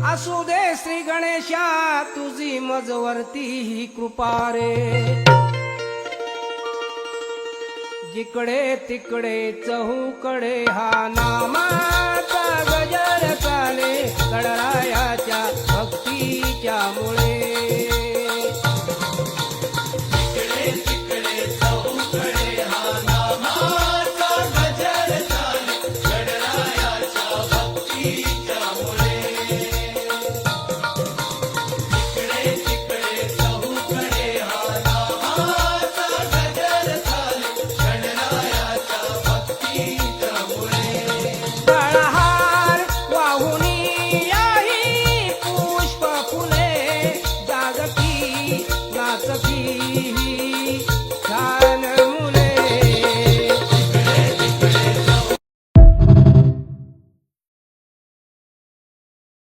असू दे श्री गणेशा तुझी मजवरती ही कृपा रे. जिकडे तिकडे चहूकडे हा नामाचा गजर चाले गणरायाच्या भक्तीच्या मुळे. गजर चाले गणरायाच्या भक्तीच्या मुळे.